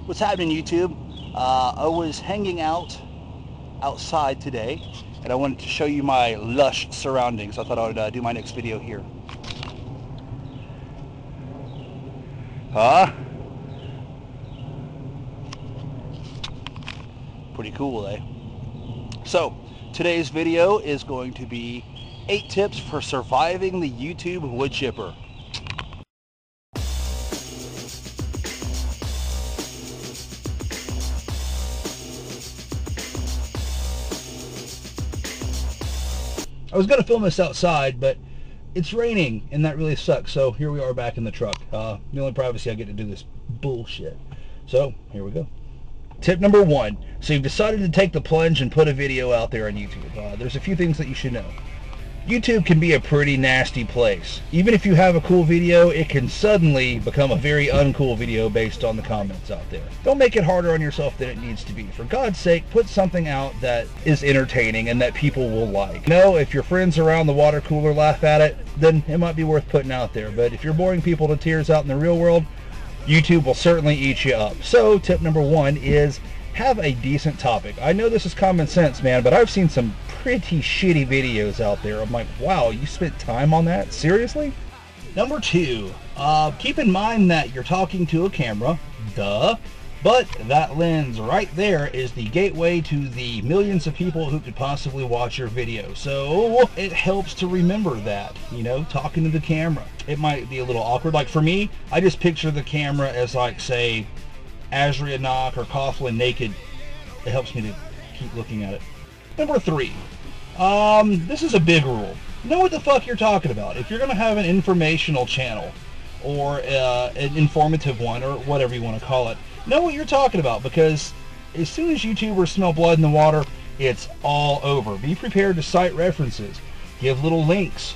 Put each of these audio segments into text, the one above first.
What's happening, YouTube? I was hanging out outside today and I wanted to show you my lush surroundings. I thought I would do my next video here. Huh? Pretty cool, eh? So today's video is going to be 8 tips for surviving the YouTube wood chipper. I was going to film this outside, but it's raining and that really sucks. So here we are back in the truck. The only privacy I get to do this bullshit. So here we go. Tip number 1. So you've decided to take the plunge and put a video out there on YouTube. There's a few things that you should know. YouTube can be a pretty nasty place. Even if you have a cool video, it can suddenly become a very uncool video based on the comments out there. Don't make it harder on yourself than it needs to be. For God's sake, put something out that is entertaining and that people will like. You know, if your friends around the water cooler laugh at it, then it might be worth putting out there. But if you're boring people to tears out in the real world, YouTube will certainly eat you up. So tip number 1 is have a decent topic. I know this is common sense, man, but I've seen some pretty shitty videos out there. I'm like, wow, you spent time on that? Seriously? Number 2, keep in mind that you're talking to a camera, duh, but that lens right there is the gateway to the millions of people who could possibly watch your video. So it helps to remember that, you know, talking to the camera. It might be a little awkward. Like for me, I just picture the camera as like, say, Azria Knock or Coughlin naked. It helps me to keep looking at it. Number 3, this is a big rule. Know what the fuck you're talking about. If you're going to have an informational channel or an informative one or whatever you want to call it, know what you're talking about, because as soon as YouTubers smell blood in the water, it's all over. Be prepared to cite references. Give little links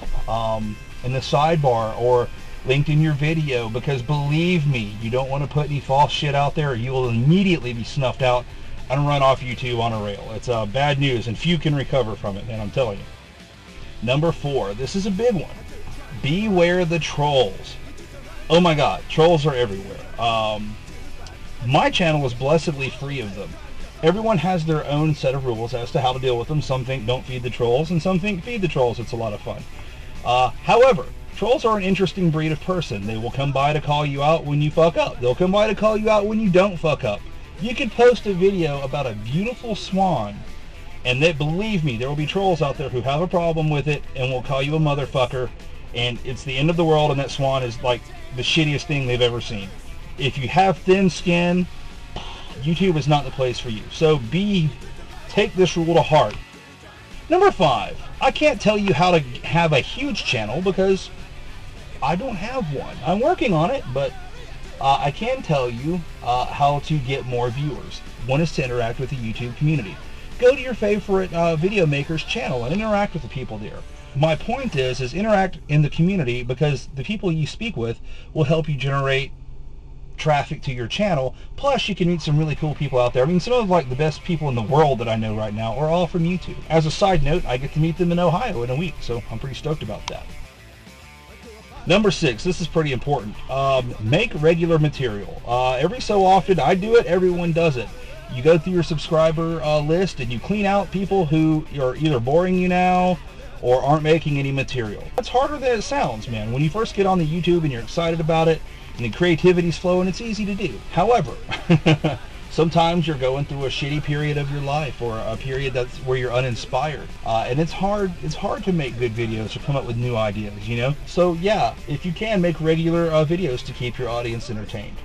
in the sidebar or linked in your video, because believe me, you don't want to put any false shit out there or you will immediately be snuffed out and run off YouTube on a rail. It's bad news and few can recover from it, man, I'm telling you. Number 4, this is a big one. Beware the trolls. Oh my god, trolls are everywhere. My channel is blessedly free of them. Everyone has their own set of rules as to how to deal with them. Some think don't feed the trolls and some think feed the trolls. It's a lot of fun. However, trolls are an interesting breed of person. They will come by to call you out when you fuck up. They'll come by to call you out when you don't fuck up. You could post a video about a beautiful swan, and that, believe me, there will be trolls out there who have a problem with it and will call you a motherfucker, and it's the end of the world, and that swan is like the shittiest thing they've ever seen. If you have thin skin, YouTube is not the place for you. So take this rule to heart. Number 5, I can't tell you how to have a huge channel because I don't have one. I'm working on it, but I can tell you how to get more viewers. One is to interact with the YouTube community. Go to your favorite video maker's channel and interact with the people there. My point is interact in the community, because the people you speak with will help you generate traffic to your channel. Plus you can meet some really cool people out there. I mean, some of like the best people in the world that I know right now are all from YouTube. As a side note, I get to meet them in Ohio in a week, so I'm pretty stoked about that. Number 6, this is pretty important. Make regular material. Every so often, I do it, everyone does it. You go through your subscriber list and you clean out people who are either boring you now or aren't making any material. It's harder than it sounds, man. When you first get on the YouTube and you're excited about it and the creativity's flowing, it's easy to do. However, sometimes you're going through a shitty period of your life or a period that's where you're uninspired. And it's hard to make good videos or come up with new ideas, you know? So yeah, if you can, make regular videos to keep your audience entertained.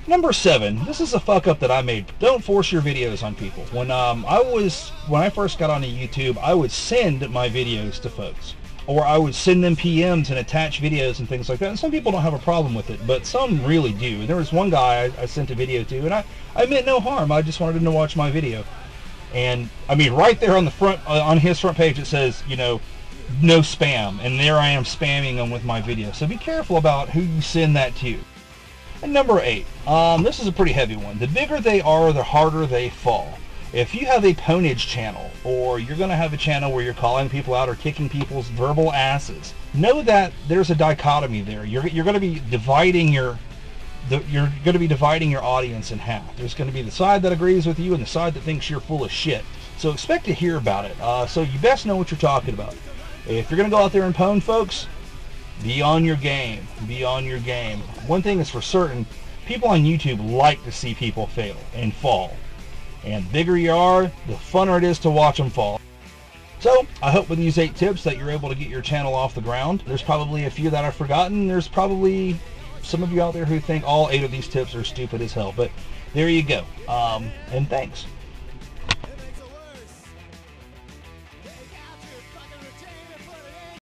Number 7, this is a fuck up that I made. Don't force your videos on people. When I first got onto YouTube, I would send my videos to folks. Or I would send them PMs and attach videos and things like that. And some people don't have a problem with it, but some really do. There was one guy I sent a video to, and I meant no harm. I just wanted him to watch my video. And, I mean, right there on the front, on his front page, it says, you know, no spam. And there I am spamming them with my video. So be careful about who you send that to. And number 8, this is a pretty heavy one. The bigger they are, the harder they fall. If you have a ponage channel, or you're going to have a channel where you're calling people out or kicking people's verbal asses, know that there's a dichotomy there. You're going to be dividing your you're going to be dividing your audience in half. There's going to be the side that agrees with you and the side that thinks you're full of shit. So expect to hear about it. So you best know what you're talking about. If you're going to go out there and pwn, folks, be on your game. Be on your game. One thing is for certain, people on YouTube like to see people fail and fall. And the bigger you are, the funner it is to watch them fall. So, I hope with these 8 tips that you're able to get your channel off the ground. There's probably a few that I've forgotten. There's probably some of you out there who think all 8 of these tips are stupid as hell. But there you go. And thanks.